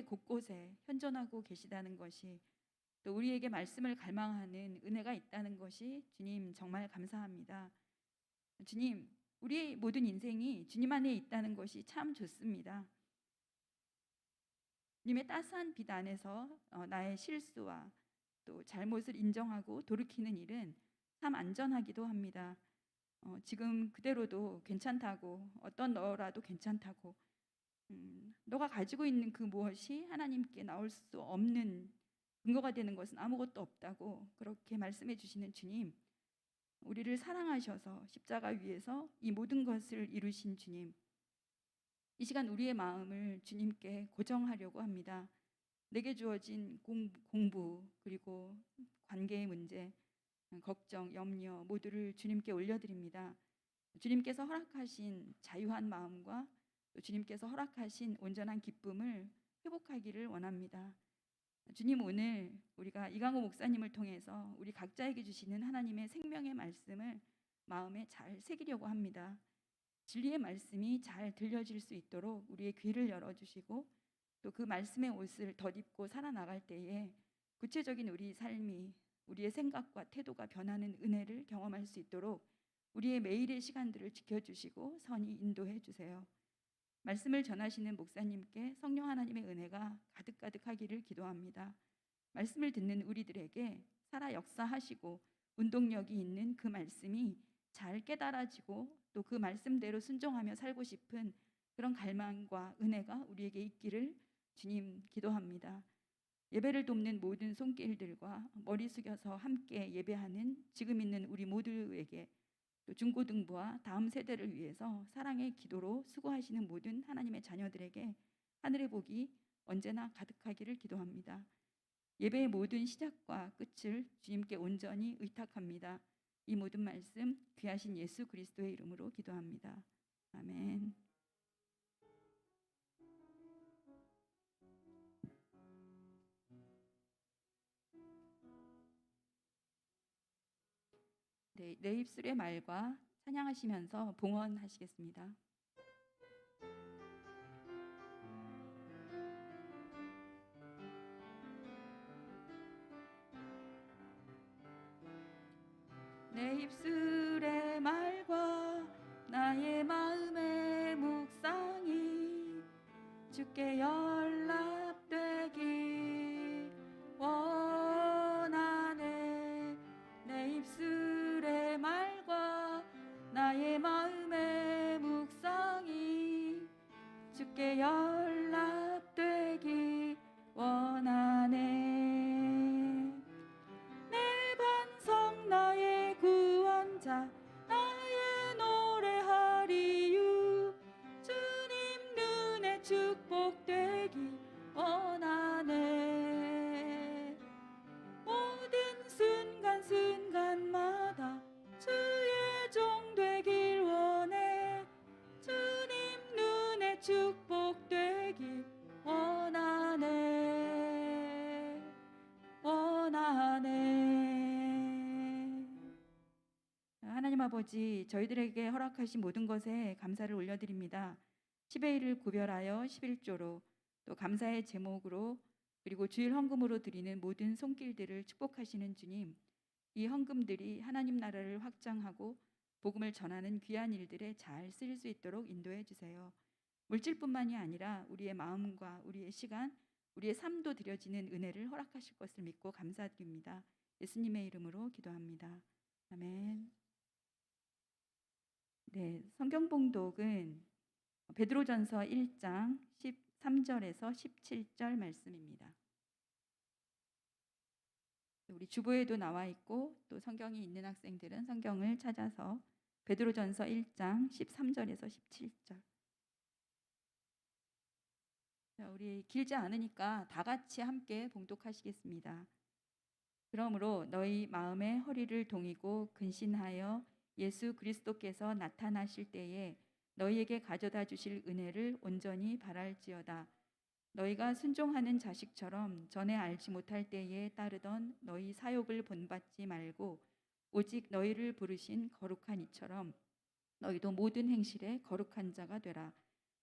곳곳에 현존하고 계시다는 것이, 또 우리에게 말씀을 갈망하는 은혜가 있다는 것이 주님 정말 감사합니다. 주님, 우리의 모든 인생이 주님 안에 있다는 것이 참 좋습니다. 주님의 따스한 빛 안에서 나의 실수와 또 잘못을 인정하고 돌이키는 일은 참 안전하기도 합니다. 지금 그대로도 괜찮다고, 어떤 너라도 괜찮다고, 너가 가지고 있는 그 무엇이 하나님께 나올 수 없는 근거가 되는 것은 아무것도 없다고 그렇게 말씀해 주시는 주님, 우리를 사랑하셔서 십자가 위에서 이 모든 것을 이루신 주님, 이 시간 우리의 마음을 주님께 고정하려고 합니다. 내게 주어진 공부, 그리고 관계의 문제, 걱정, 염려 모두를 주님께 올려드립니다. 주님께서 허락하신 자유한 마음과 또 주님께서 허락하신 온전한 기쁨을 회복하기를 원합니다. 주님, 오늘 우리가 이강호 목사님을 통해서 우리 각자에게 주시는 하나님의 생명의 말씀을 마음에 잘 새기려고 합니다. 진리의 말씀이 잘 들려질 수 있도록 우리의 귀를 열어주시고, 또 그 말씀의 옷을 덧입고 살아나갈 때에 구체적인 우리 삶이, 우리의 생각과 태도가 변하는 은혜를 경험할 수 있도록 우리의 매일의 시간들을 지켜주시고 선히 인도해 주세요. 말씀을 전하시는 목사님께 성령 하나님의 은혜가 가득가득하기를 기도합니다. 말씀을 듣는 우리들에게 살아 역사하시고 운동력이 있는 그 말씀이 잘 깨달아지고 또 그 말씀대로 순종하며 살고 싶은 그런 갈망과 은혜가 우리에게 있기를 주님 기도합니다. 예배를 돕는 모든 손길들과 머리 숙여서 함께 예배하는 지금 있는 우리 모두에게, 또 중고등부와 다음 세대를 위해서 사랑의 기도로 수고하시는 모든 하나님의 자녀들에게 하늘의 복이 언제나 가득하기를 기도합니다. 예배의 모든 시작과 끝을 주님께 온전히 의탁합니다. 이 모든 말씀 귀하신 예수 그리스도의 이름으로 기도합니다. 아멘. 네, 내 입술의 말과 찬양하시면서 봉헌하시겠습니다. 내 입술의 말과 나의 마음의 묵상이 주께 연락되기 원하네. 내 입술의 말과 나의 마음의 묵상이 주께 연락되기 원하네. 내 반석 나의 구원자 나의 노래하리유. 주님 눈에 축복되기 원하네. 모든 순간순간마다 주의 종 되길 원해. 주님 눈에 축복되기 원하네. 원하네. 하나님 아버지, 저희들에게 허락하신 모든 것에 감사를 올려드립니다. 10의 1을 구별하여 11조로, 또 감사의 제목으로, 그리고 주일 헌금으로 드리는 모든 손길들을 축복하시는 주님, 이 헌금들이 하나님 나라를 확장하고 복음을 전하는 귀한 일들에 잘 쓰일 수 있도록 인도해 주세요. 물질뿐만이 아니라 우리의 마음과 우리의 시간, 우리의 삶도 드려지는 은혜를 허락하실 것을 믿고 감사드립니다. 예수님의 이름으로 기도합니다. 아멘. 네, 성경 봉독은 베드로전서 1장 13절에서 17절 말씀입니다. 우리 주보에도 나와 있고, 또 성경이 있는 학생들은 성경을 찾아서 베드로전서 1장 13절에서 17절. 자, 우리 길지 않으니까 다 같이 함께 봉독하시겠습니다. 그러므로 너희 마음의 허리를 동이고 근신하여 예수 그리스도께서 나타나실 때에 너희에게 가져다 주실 은혜를 온전히 바랄지어다. 너희가 순종하는 자식처럼 전에 알지 못할 때에 따르던 너희 사욕을 본받지 말고 오직 너희를 부르신 거룩한 이처럼 너희도 모든 행실에 거룩한 자가 되라.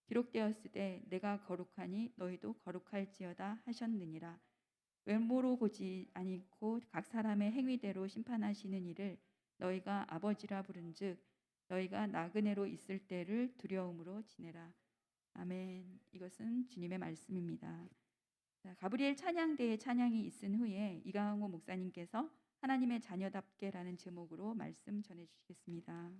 기록되었으되 내가 거룩하니 너희도 거룩할지어다 하셨느니라. 외모로 보지 아니고 각 사람의 행위대로 심판하시는 이를 너희가 아버지라 부른즉 너희가 나그네로 있을 때를 두려움으로 지내라. 아멘. 이것은 주님의 말씀입니다. 자, 가브리엘 찬양대의 찬양이 있은 후에 이강호 목사님께서 하나님의 자녀답게라는 제목으로 말씀 전해 주시겠습니다.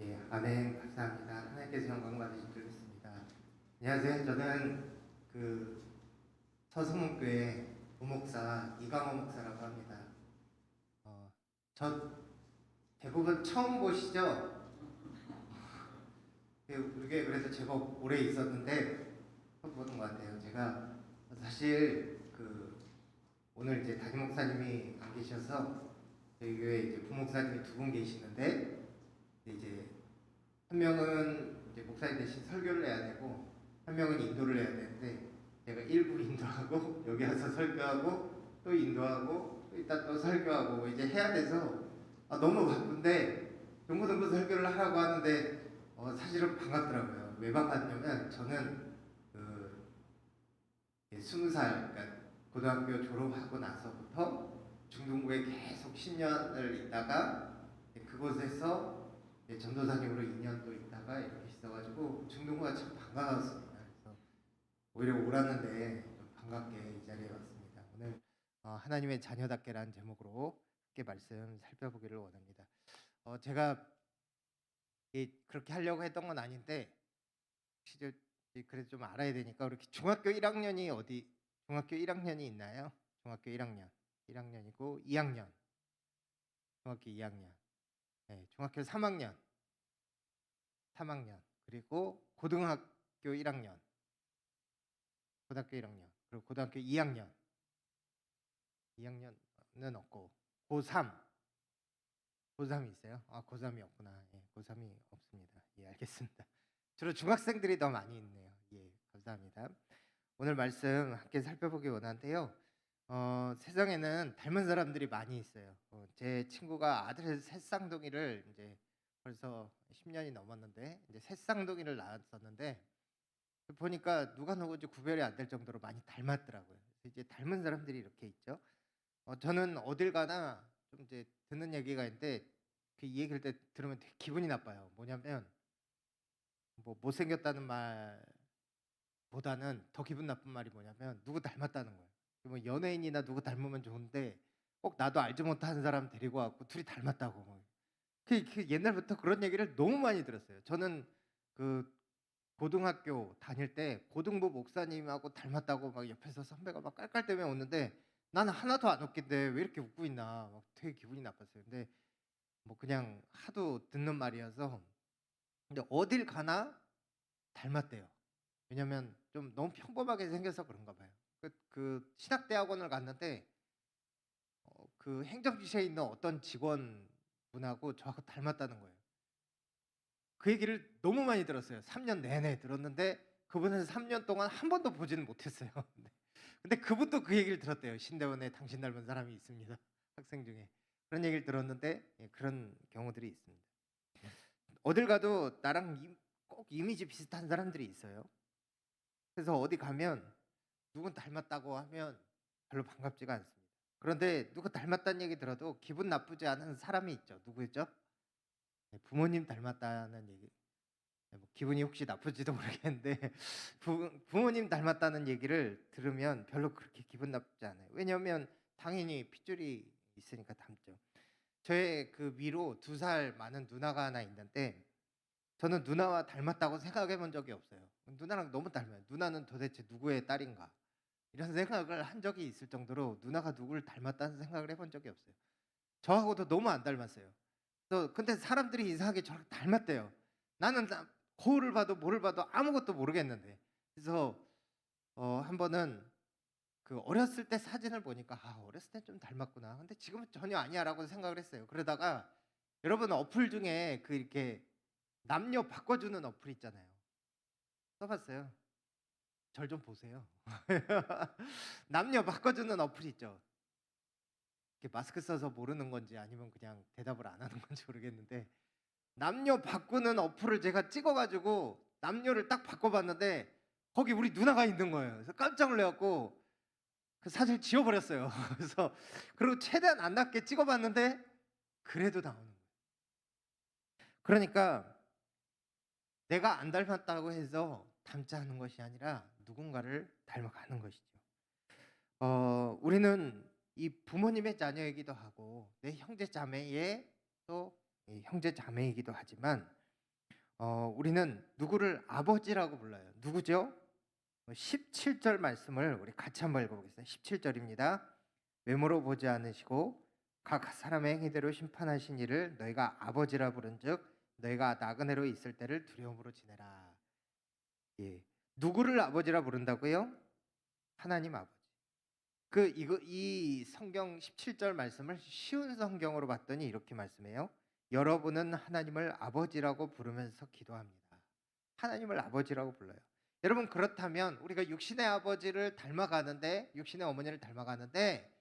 예, 아멘. 감사합니다. 하나님께서 영광 받으시길 믿습니다. 안녕하세요. 저는 그 서승문교회 부목사 이강호 목사라고 합니다. 저 대부분 처음 보시죠? 우리 교회 그래서 제법 오래 있었는데 처음 보는 것 같아요. 제가 사실 오늘 이제 담임 목사님이 안 계셔서 저희 교회 이제 부목사님이 두 분 계시는데 이제 한 명은 이제 목사님 대신 설교를 해야 되고 한 명은 인도를 해야 되는데 제가 일부 인도하고 여기 와서 설교하고 또 인도하고 또 이따 또 설교하고 이제 해야 돼서 너무 바쁜데 동부동부 설교를 하라고 하는데 사실은 반갑더라고요. 왜 반갑냐면 저는 20살 그러니까 고등학교 졸업하고 나서부터 중동부에 계속 10년을 있다가 그곳에서 전도사님으로 2년도 있다가 이렇게 있어가지고 중동부가 참 반가웠습니다. 그래서 오히려 오랐는데 좀 반갑게 이 자리에 왔습니다. 오늘 하나님의 자녀답게라는 제목으로 함께 말씀 살펴보기를 원합니다. 제가 그렇게 하려고 했던 건 아닌데 혹시 그래도 좀 알아야 되니까 이렇게 중학교 1학년이 중학교 1학년이 있나요? 중학교 1학년이고 2학년 중학교 2학년 중학교 3학년 그리고 고등학교 1학년 그리고 고등학교 2학년은 없고 고3 있어요? 아, 고3이 없구나. 예, 고3이 없습니다. 예, 알겠습니다. 주로 중학생들이 더 많이 있네요. 예, 감사합니다. 오늘 말씀 함께 살펴보기 원하는데요. 세상에는 닮은 사람들이 많이 있어요. 제 친구가 아들 셋쌍둥이를 이제 벌써 10년이 넘었는데 이제 셋쌍둥이를 낳았었는데 보니까 누가 누구인지 구별이 안 될 정도로 많이 닮았더라고요. 그래서 이제 닮은 사람들이 이렇게 있죠. 저는 어딜 가나 좀 이제 듣는 얘기가 있는데 그 이 얘기를 들으면 되게 기분이 나빠요. 뭐냐면 뭐 못생겼다는 말보다는 더 기분 나쁜 말이 뭐냐면 누구 닮았다는 거예요. 뭐 연예인이나 누구 닮으면 좋은데 꼭 나도 알지 못하는 사람 데리고 왔고 둘이 닮았다고. 뭐. 그 옛날부터 그런 얘기를 너무 많이 들었어요. 저는 그 고등학교 다닐 때 고등부 목사님하고 닮았다고 막 옆에서 선배가 막 깔깔대며 웃는데 나는 하나도 안 웃긴데 왜 이렇게 웃고 있나 막 되게 기분이 나빴어요. 근데 뭐 그냥 하도 듣는 말이어서 근데 어딜 가나 닮았대요. 왜냐면 좀 너무 평범하게 생겨서 그런가 봐요. 그 신학대학원을 갔는데 그 행정지시에 있는 어떤 직원분하고 저하고 닮았다는 거예요. 그 얘기를 너무 많이 들었어요. 3년 내내 들었는데 그분은 3년 동안 한 번도 보지는 못했어요. 근데 그분도 그 얘기를 들었대요. 신대원에 당신 닮은 사람이 있습니다. 학생 중에. 그런 얘기를 들었는데 예, 그런 경우들이 있습니다. 어딜 가도 나랑 꼭 이미지 비슷한 사람들이 있어요. 그래서 어디 가면 누군 닮았다고 하면 별로 반갑지가 않습니다. 그런데 누구 닮았다는 얘기 들어도 기분 나쁘지 않은 사람이 있죠. 누구죠? 네, 부모님 닮았다는 얘기. 네, 뭐 기분이 혹시 나쁠지도 모르겠는데 부모님 닮았다는 얘기를 들으면 별로 그렇게 기분 나쁘지 않아요. 왜냐하면 당연히 핏줄이 있으니까 닮죠. 저의 그 위로 2살 많은 누나가 하나 있는데 저는 누나와 닮았다고 생각해 본 적이 없어요. 누나랑 너무 닮아요. 누나는 도대체 누구의 딸인가? 이런 생각을 한 적이 있을 정도로 누나가 누구를 닮았다는 생각을 해본 적이 없어요. 저하고도 너무 안 닮았어요. 근데 사람들이 이상하게 저를 닮았대요. 나는 거울을 봐도 뭐를 봐도 아무것도 모르겠는데. 그래서 한 번은 그 어렸을 때 사진을 보니까 어렸을 때 좀 닮았구나. 근데 지금은 전혀 아니야라고 생각을 했어요. 그러다가 여러분 어플 중에 그 이렇게 남녀 바꿔주는 어플 있잖아요. 써봤어요? 절 좀 보세요. 남녀 바꿔주는 어플 있죠. 이렇게 마스크 써서 모르는 건지 아니면 그냥 대답을 안 하는 건지 모르겠는데 남녀 바꾸는 어플을 제가 찍어가지고 남녀를 딱 바꿔봤는데 거기 우리 누나가 있는 거예요. 그래서 깜짝 놀래갖고 그 사진을 지워버렸어요. 그래서 그리고 최대한 안 낫게 찍어봤는데 그래도 나오는 거예요. 그러니까 내가 안 닮았다고 해서 닮지 않는 것이 아니라 누군가를 닮아가는 것이죠. 우리는 이 부모님의 자녀이기도 하고 내 형제 자매의 또 형제 자매이기도 하지만 우리는 누구를 아버지라고 불러요. 누구죠? 17절 말씀을 우리 같이 한번 읽어보겠습니다. 17절입니다. 외모로 보지 않으시고 각 사람의 행위대로 심판하신 이를 너희가 아버지라 부른즉 너희가 나그네로 있을 때를 두려움으로 지내라. 예, 누구를 아버지라 부른다고요? 하나님 아버지. 이 성경 17절 말씀을 쉬운 성경으로 봤더니 이렇게 말씀해요. 여러분은 하나님을 아버지라고 부르면서 기도합니다. 하나님을 아버지라고 불러요. 여러분 그렇다면 우리가 육신의 아버지를 닮아가는데 육신의 어머니를 닮아가는데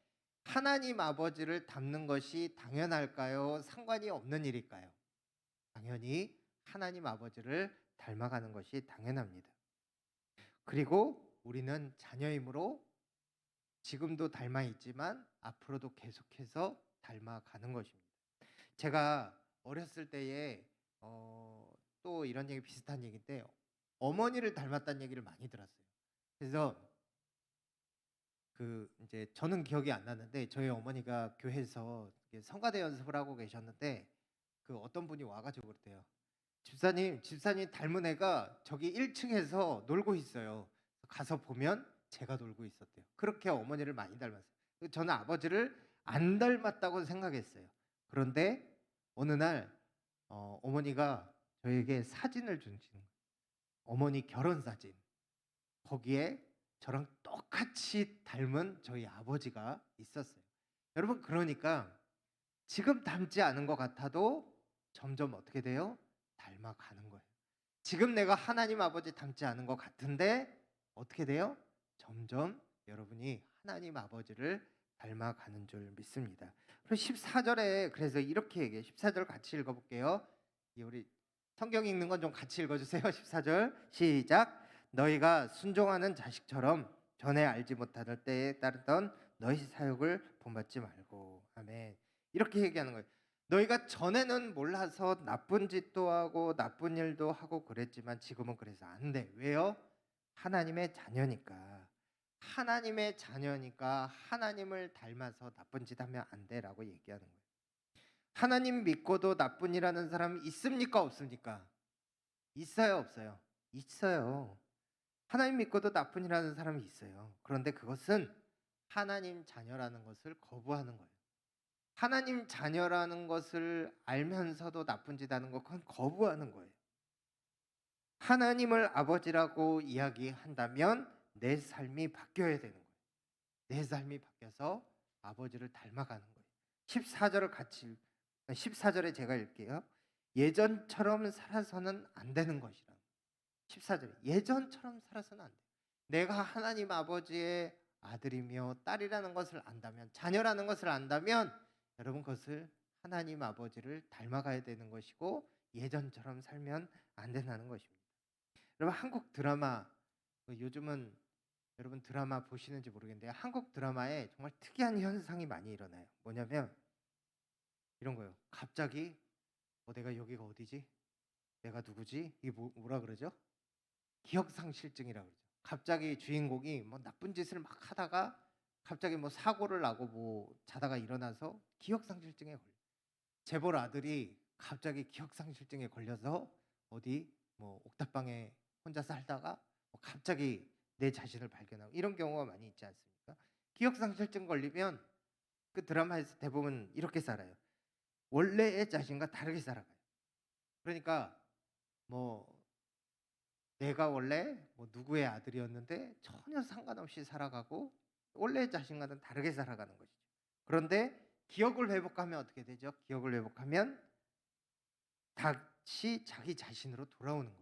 하나님 아버지를 닮는 것이 당연할까요? 상관이 없는 일일까요? 당연히 하나님 아버지를 닮아가는 것이 당연합니다. 그리고 우리는 자녀이므로 지금도 닮아 있지만 앞으로도 계속해서 닮아가는 것입니다. 제가 어렸을 때에 또 이런 얘기 비슷한 얘기인데 어머니를 닮았다는 얘기를 많이 들었어요. 그래서 그 이제 저는 기억이 안 나는데 저희 어머니가 교회에서 성가대 연습을 하고 계셨는데 그 어떤 분이 와가지고 그랬대요. 집사님 닮은 애가 저기 1층에서 놀고 있어요. 가서 보면 제가 놀고 있었대요. 그렇게 어머니를 많이 닮았어요. 저는 아버지를 안 닮았다고 생각했어요. 그런데 어느 날 어머니가 저에게 사진을 주시는 거예요. 어머니 결혼 사진. 거기에 저랑 똑같이 닮은 저희 아버지가 있었어요. 여러분, 그러니까 지금 닮지 않은 것 같아도 점점 어떻게 돼요? 닮아가는 거예요. 지금 내가 하나님 아버지 닮지 않은 것 같은데 어떻게 돼요? 점점 여러분이 하나님 아버지를 닮아가는 줄 믿습니다. 그리고 14절에 그래서 이렇게 얘기해요. 14절 같이 읽어볼게요. 우리 성경 읽는 건 좀 같이 읽어주세요. 14절 시작. 너희가 순종하는 자식처럼 전에 알지 못하던 때에 따르던 너희 사욕을 본받지 말고. 아멘. 이렇게 얘기하는 거예요. 너희가 전에는 몰라서 나쁜 짓도 하고 나쁜 일도 하고 그랬지만 지금은 그래서 안 돼. 왜요? 하나님의 자녀니까. 하나님의 자녀니까 하나님을 닮아서 나쁜 짓 하면 안 돼라고 얘기하는 거예요. 하나님 믿고도 나쁜 일 하는 사람 있습니까? 없습니까? 있어요, 없어요? 있어요. 하나님 믿고도 나쁜 일 하는 사람이 있어요. 그런데 그것은 하나님 자녀라는 것을 거부하는 거예요. 하나님 자녀라는 것을 알면서도 나쁜 짓 하는 것, 그건 거부하는 거예요. 하나님을 아버지라고 이야기한다면 내 삶이 바뀌어야 되는 거예요. 내 삶이 바뀌어서 아버지를 닮아가는 거예요. 14절을 같이 14절에 제가 읽게요. 예전처럼 살아서는 안 되는 것이라. 14절에 예전처럼 살아서는 안 돼. 내가 하나님 아버지의 아들이며 딸이라는 것을 안다면, 자녀라는 것을 안다면 여러분 그것을 하나님 아버지를 닮아가야 되는 것이고 예전처럼 살면 안 된다는 것입니다. 여러분 한국 드라마, 요즘은 여러분 드라마 보시는지 모르겠는데 한국 드라마에 정말 특이한 현상이 많이 일어나요. 뭐냐면 이런 거예요. 갑자기 내가 여기가 어디지? 내가 누구지? 이게 뭐라 그러죠? 기억상실증이라고 그러죠. 갑자기 주인공이 뭐 나쁜 짓을 막 하다가 갑자기 뭐 사고를 나고 뭐 자다가 일어나서 기억상실증에 걸려. 재벌 아들이 갑자기 기억상실증에 걸려서 어디 뭐 옥탑방에 혼자 살다가 뭐 갑자기 내 자신을 발견하고 이런 경우가 많이 있지 않습니까? 기억상실증 걸리면 그 드라마에서 대부분 이렇게 살아요. 원래의 자신과 다르게 살아가요. 그러니까 뭐 내가 원래 뭐 누구의 아들이었는데 전혀 상관없이 살아가고 원래의 자신과는 다르게 살아가는 것이죠. 그런데 기억을 회복하면 어떻게 되죠? 기억을 회복하면 다시 자기 자신으로 돌아오는 거예요.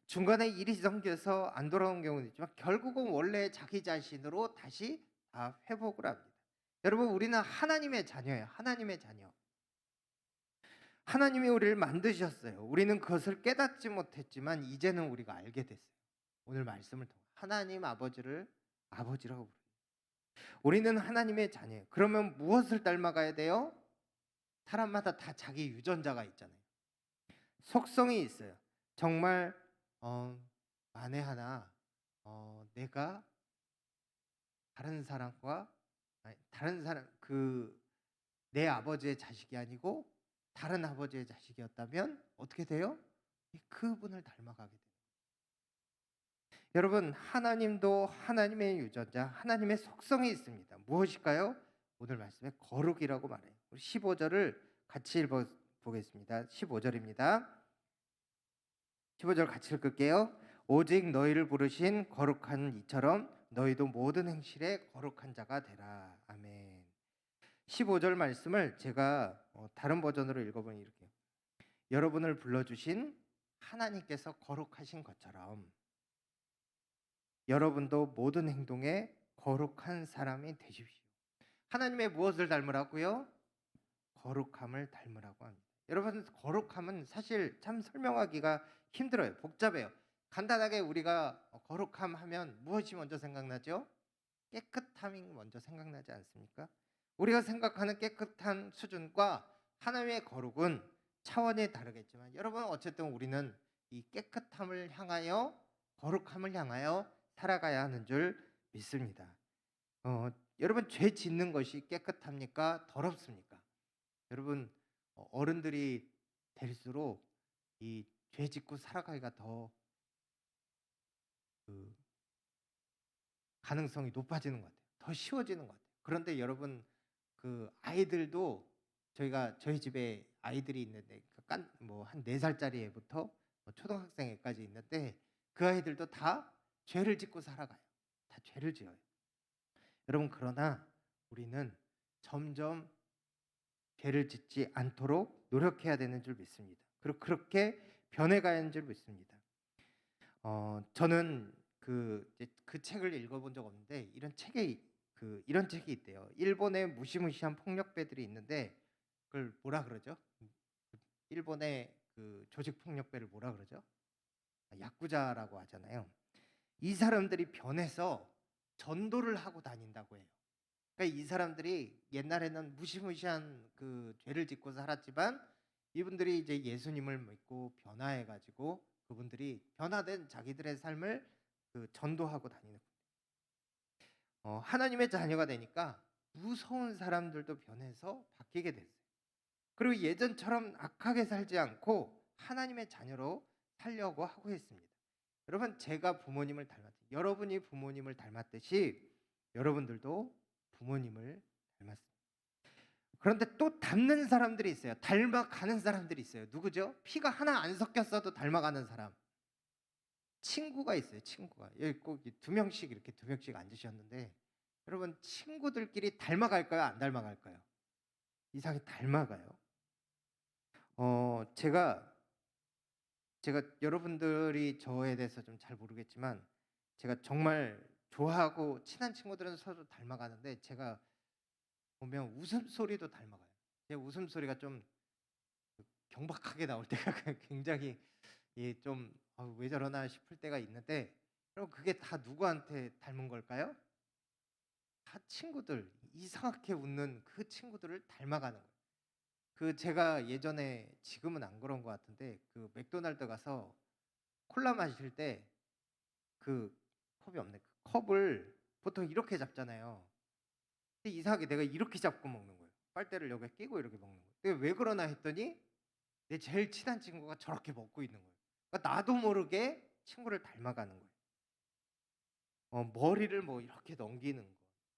중간에 일이 생겨서 안 돌아온 경우는 있지만 결국은 원래 자기 자신으로 다시 다 회복을 합니다. 여러분 우리는 하나님의 자녀예요. 하나님의 자녀. 하나님이 우리를 만드셨어요. 우리는 그것을 깨닫지 못했지만 이제는 우리가 알게 됐어요. 오늘 말씀을 통해 하나님 아버지를 아버지라고 부르요. 우리는 하나님의 자녀예요. 그러면 무엇을 닮아가야 돼요? 사람마다 다 자기 유전자가 있잖아요. 속성이 있어요. 정말 만에 하나 내가 다른 사람과 다른 사람 내 아버지의 자식이 아니고 다른 아버지의 자식이었다면 어떻게 돼요? 그분을 닮아가게 돼요. 여러분 하나님도 하나님의 유전자, 하나님의 속성이 있습니다. 무엇일까요? 오늘 말씀에 거룩이라고 말해요. 15절을 같이 읽어보겠습니다. 15절입니다. 15절 같이 읽을게요. 오직 너희를 부르신 거룩한 이처럼 너희도 모든 행실에 거룩한 자가 되라. 아멘. 15절 말씀을 제가 다른 버전으로 읽어보니 이렇게 여러분을 불러주신 하나님께서 거룩하신 것처럼 여러분도 모든 행동에 거룩한 사람이 되십시오. 하나님의 무엇을 닮으라고요? 거룩함을 닮으라고 합니다. 여러분 거룩함은 사실 참 설명하기가 힘들어요. 복잡해요. 간단하게 우리가 거룩함 하면 무엇이 먼저 생각나죠? 깨끗함이 먼저 생각나지 않습니까? 우리가 생각하는 깨끗한 수준과 하나님의 거룩은 차원이 다르겠지만 여러분 어쨌든 우리는 이 깨끗함을 향하여 거룩함을 향하여 살아가야 하는 줄 믿습니다. 여러분 죄 짓는 것이 깨끗합니까? 더럽습니까? 여러분 어른들이 될수록 이 죄 짓고 살아가기가 더 가능성이 높아지는 것 같아요. 더 쉬워지는 것 같아요. 그런데 여러분 아이들도 저희 집에 아이들이 있는데 한 4살짜리 애부터 초등학생 애까지 있는데 그 아이들도 다 죄를 짓고 살아가요. 다 죄를 지어요. 여러분 그러나 우리는 점점 죄를 짓지 않도록 노력해야 되는 줄 믿습니다. 그리고 그렇게 변해가야 하는 줄 믿습니다. 저는 그 책을 읽어본 적 없는데 이런 책이 있대요. 일본에 무시무시한 폭력배들이 있는데 그걸 뭐라 그러죠? 일본의 그 조직 폭력배를 뭐라 그러죠? 야쿠자라고 하잖아요. 이 사람들이 변해서 전도를 하고 다닌다고 해요. 그러니까 이 사람들이 옛날에는 무시무시한 그 죄를 짓고 살았지만 이분들이 이제 예수님을 믿고 변화해가지고 그분들이 변화된 자기들의 삶을 전도하고 다니는 거예요. 하나님의 자녀가 되니까 무서운 사람들도 변해서 바뀌게 됐어요. 그리고 예전처럼 악하게 살지 않고 하나님의 자녀로 살려고 하고 있습니다. 여러분 제가 부모님을 닮았듯이 여러분이 부모님을 닮았듯이 여러분들도 부모님을 닮았습니다. 그런데 또 닮는 사람들이 있어요. 닮아가는 사람들이 있어요. 누구죠? 피가 하나 안 섞였어도 닮아가는 사람. 친구가 있어요. 친구가 여기 꼭 두 명씩 이렇게 두 명씩 앉으셨는데 여러분 친구들끼리 닮아갈까요? 안 닮아갈까요? 이상하게 닮아가요. 제가 여러분들이 저에 대해서 좀 잘 모르겠지만 제가 정말 좋아하고 친한 친구들은 서로 닮아가는데 제가 보면 웃음소리도 닮아가요. 제 웃음소리가 좀 경박하게 나올 때가 굉장히 좀 왜 저러나 싶을 때가 있는데 그럼 그게 다 누구한테 닮은 걸까요? 다 친구들, 이상하게 웃는 그 친구들을 닮아가는 거예요. 제가 예전에 지금은 안 그런 것 같은데 맥도날드 가서 콜라 마실 때 컵이 없네. 그 컵을 보통 이렇게 잡잖아요. 근데 이상하게 내가 이렇게 잡고 먹는 거예요. 빨대를 여기에 끼고 이렇게 먹는 거예요. 근데 왜 그러나 했더니 내 제일 친한 친구가 저렇게 먹고 있는 거예요. 그러니까 나도 모르게 친구를 닮아가는 거예요. 머리를 뭐 이렇게 넘기는 거,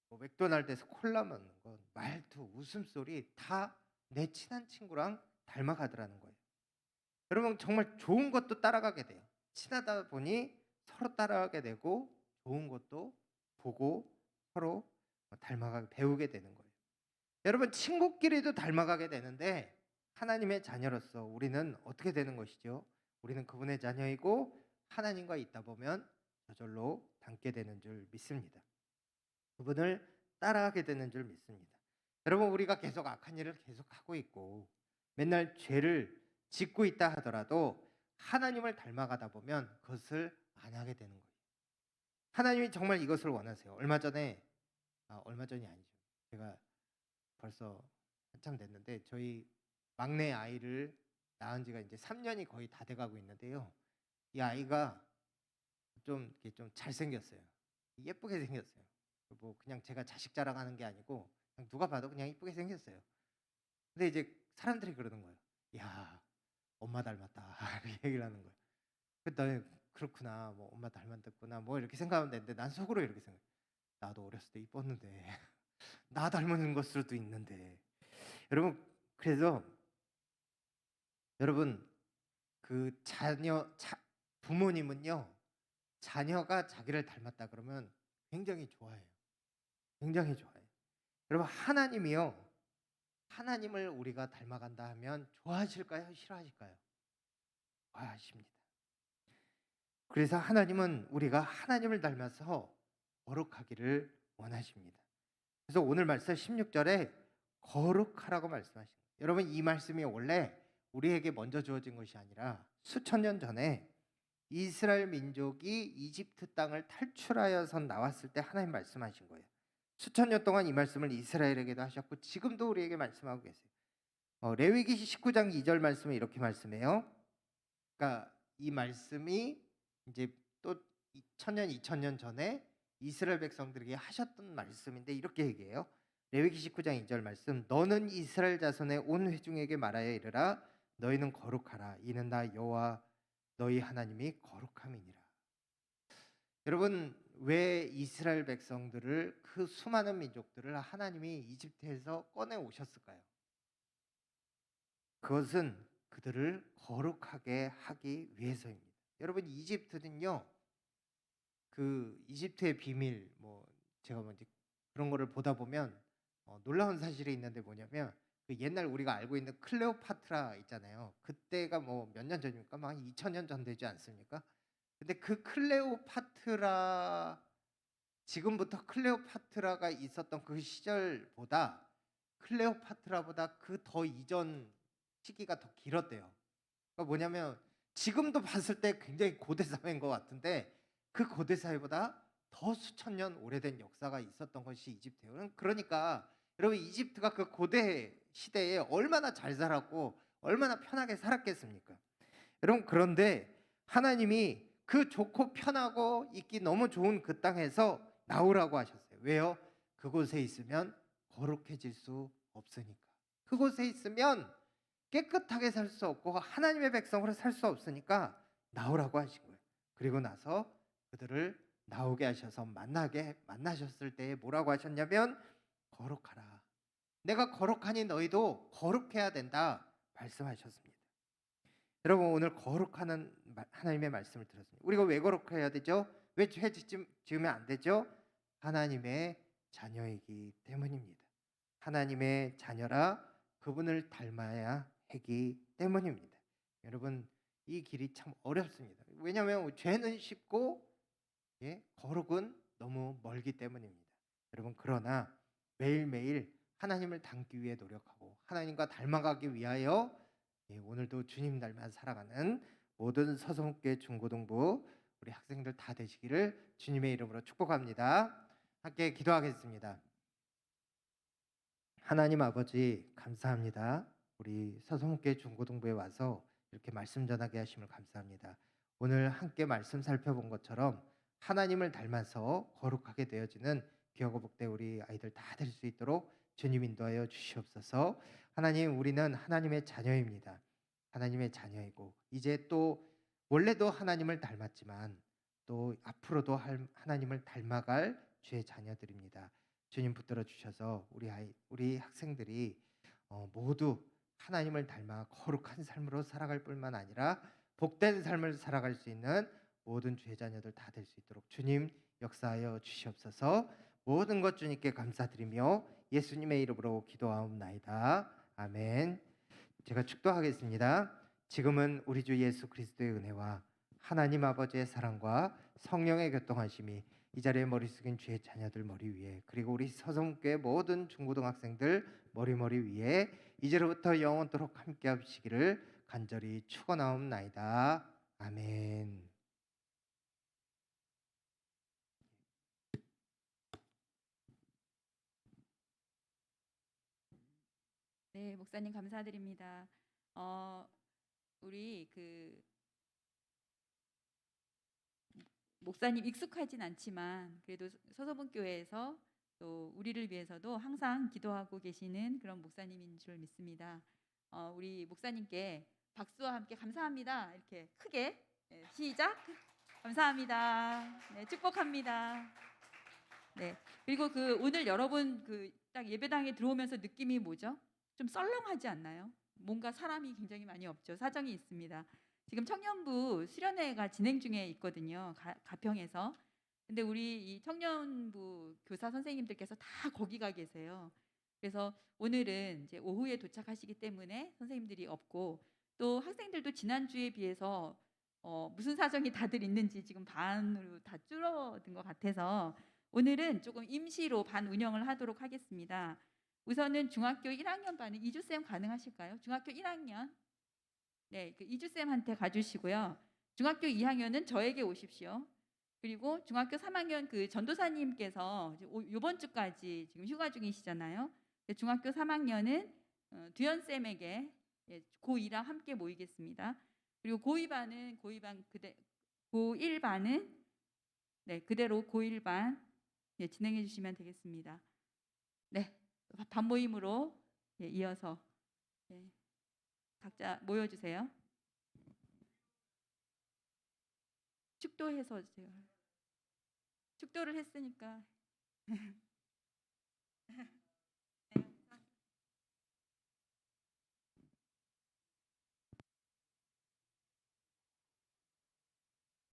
뭐 맥도날드에서 콜라 먹는 거, 말투, 웃음소리 다 내 친한 친구랑 닮아가더라는 거예요. 여러분 정말 좋은 것도 따라가게 돼요. 친하다 보니 서로 따라가게 되고 좋은 것도 보고 서로 닮아가게 배우게 되는 거예요. 여러분 친구끼리도 닮아가게 되는데 하나님의 자녀로서 우리는 어떻게 되는 것이죠? 우리는 그분의 자녀이고 하나님과 있다 보면 저절로 닮게 되는 줄 믿습니다. 그분을 따라하게 되는 줄 믿습니다. 여러분 우리가 계속 악한 일을 계속하고 있고 맨날 죄를 짓고 있다 하더라도 하나님을 닮아가다 보면 그것을 안 하게 되는 거예요. 하나님이 정말 이것을 원하세요. 얼마 전이 아니죠. 제가 벌써 한참 됐는데 저희 막내 아이를 낳은 지가 이제 3년이 거의 다 돼가고 있는데요. 이 아이가 이렇게 좀 잘생겼어요. 예쁘게 생겼어요. 뭐 그냥 제가 자식 자랑하는 게 아니고 그냥 누가 봐도 그냥 예쁘게 생겼어요. 근데 이제 사람들이 그러는 거예요. 야, 엄마 닮았다. 이렇게 얘기를 하는 거예요. 나는 그렇구나. 뭐 엄마 닮았구나. 뭐 이렇게 생각하면 되는데 난 속으로 이렇게 생각해. 나도 어렸을 때 이뻤는데 나 닮은 걸 수도 있는데. 여러분 그래서 여러분 부모님은요 자녀가 자기를 닮았다 그러면 굉장히 좋아해요. 굉장히 좋아해요. 여러분 하나님이요 하나님을 우리가 닮아간다 하면 좋아하실까요? 싫어하실까요? 좋아하십니다. 그래서 하나님은 우리가 하나님을 닮아서 거룩하기를 원하십니다. 그래서 오늘 말씀 16절에 거룩하라고 말씀하십니다. 여러분 이 말씀이 원래 우리에게 먼저 주어진 것이 아니라 수천 년 전에 이스라엘 민족이 이집트 땅을 탈출하여서 나왔을 때 하나님 말씀하신 거예요. 수천 년 동안 이 말씀을 이스라엘에게도 하셨고 지금도 우리에게 말씀하고 계세요. 레위기 19장 2절 말씀에 이렇게 말씀해요. 그러니까 이 말씀이 이제 또 1000년 2000년 전에 이스라엘 백성들에게 하셨던 말씀인데 이렇게 얘기해요. 레위기 19장 2절 말씀 너는 이스라엘 자손의 온 회중에게 말하여 이르라 너희는 거룩하라 이는 나 여호와 너희 하나님이 거룩함이니라. 여러분 왜 이스라엘 백성들을 그 수많은 민족들을 하나님이 이집트에서 꺼내 오셨을까요? 그것은 그들을 거룩하게 하기 위해서입니다. 여러분 이집트는요 그 이집트의 비밀 뭐 제가 뭐 이제 그런 거를 보다 보면 놀라운 사실이 있는데 뭐냐면 그 옛날 우리가 알고 있는 클레오파트라 있잖아요. 그때가 뭐 몇 년 전입니까? 막 2000년 전 되지 않습니까? 근데 그 클레오파트라 지금부터 클레오파트라가 있었던 그 시절보다 클레오파트라보다 그 더 이전 시기가 더 길었대요. 그러니까 뭐냐면 지금도 봤을 때 굉장히 고대 사회인 것 같은데 그 고대 사회보다 더 수천 년 오래된 역사가 있었던 것이 이집트예요. 그러니까 여러분 이집트가 그 고대 시대에 얼마나 잘 살았고 얼마나 편하게 살았겠습니까? 여러분 그런데 하나님이 그 좋고 편하고 있기 너무 좋은 그 땅에서 나오라고 하셨어요. 왜요? 그곳에 있으면 거룩해질 수 없으니까. 그곳에 있으면 깨끗하게 살 수 없고 하나님의 백성으로 살 수 없으니까 나오라고 하신 거예요. 그리고 나서 그들을 나오게 하셔서 만나셨을 때 뭐라고 하셨냐면 거룩하라. 내가 거룩하니 너희도 거룩해야 된다 말씀하셨습니다. 여러분 오늘 거룩하는 하나님의 말씀을 들었습니다. 우리가 왜 거룩해야 되죠? 왜 죄 지으면 안 되죠? 하나님의 자녀이기 때문입니다. 하나님의 자녀라 그분을 닮아야 하기 때문입니다. 여러분 이 길이 참 어렵습니다. 왜냐하면 죄는 쉽고 거룩은 너무 멀기 때문입니다. 여러분 그러나 매일매일 하나님을 닮기 위해 노력하고 하나님과 닮아가기 위하여 오늘도 주님 닮아 살아가는 모든 서성교회 중고등부 우리 학생들 다 되시기를 주님의 이름으로 축복합니다. 함께 기도하겠습니다. 하나님 아버지 감사합니다. 우리 서성교회 중고등부에 와서 이렇게 말씀 전하게 하심을 감사합니다. 오늘 함께 말씀 살펴본 것처럼 하나님을 닮아서 거룩하게 되어지는 귀하고 복된 우리 아이들 다 될 수 있도록 주님 인도하여 주시옵소서. 하나님 우리는 하나님의 자녀입니다. 하나님의 자녀이고 이제 또 원래도 하나님을 닮았지만 또 앞으로도 하나님을 닮아갈 주의 자녀들입니다. 주님 붙들어 주셔서 우리 학생들이 모두 하나님을 닮아 거룩한 삶으로 살아갈 뿐만 아니라 복된 삶을 살아갈 수 있는 모든 주의 자녀들 다 될 수 있도록 주님 역사하여 주시옵소서. 모든 것 주님께 감사드리며 예수님의 이름으로 기도하옵나이다. 아멘. 제가 축도하겠습니다. 지금은 우리 주 예수 그리스도의 은혜와 하나님 아버지의 사랑과 성령의 교통하심이 이 자리에 머리 숙인 주의 자녀들 머리 위에 그리고 우리 서성교회 모든 중고등학생들 머리 위에 이제로부터 영원토록 함께 하시기를 간절히 축원하옵나이다. 아멘. 네, 목사님 감사드립니다. 우리 그 목사님 익숙하진 않지만 그래도 서서분교회에서 또 우리를 위해서도 항상 기도하고 계시는 그런 목사님인 줄 믿습니다. 우리 목사님께 박수와 함께 감사합니다. 이렇게 크게 시작. 감사합니다. 네, 축복합니다. 네. 그리고 그 오늘 여러분 그 딱 예배당에 들어오면서 느낌이 뭐죠? 좀 썰렁하지 않나요? 뭔가 사람이 굉장히 많이 없죠. 사정이 있습니다. 지금 청년부 수련회가 진행 중에 있거든요. 가평에서. 근데 우리 이 청년부 교사 선생님들께서 다 거기 가 계세요. 그래서 오늘은 이제 오후에 도착하시기 때문에 선생님들이 없고 또 학생들도 지난주에 비해서 무슨 사정이 다들 있는지 지금 반으로 다 줄어든 것 같아서 오늘은 조금 임시로 반 운영을 하도록 하겠습니다. 우선은 중학교 1학년 반은 이주쌤 가능하실까요? 중학교 1학년. 네, 그 이주쌤한테 가주시고요. 중학교 2학년은 저에게 오십시오. 그리고 중학교 3학년 그 전도사님께서 이번 주까지 지금 휴가 중이시잖아요. 중학교 3학년은 두현쌤에게 고2랑 함께 모이겠습니다. 그리고 고2반은 고1반은 네, 그대로 고1반 진행해 주시면 되겠습니다. 네, 반 모임으로 이어서 각자 모여주세요. 축도해서 제가 축도를 했으니까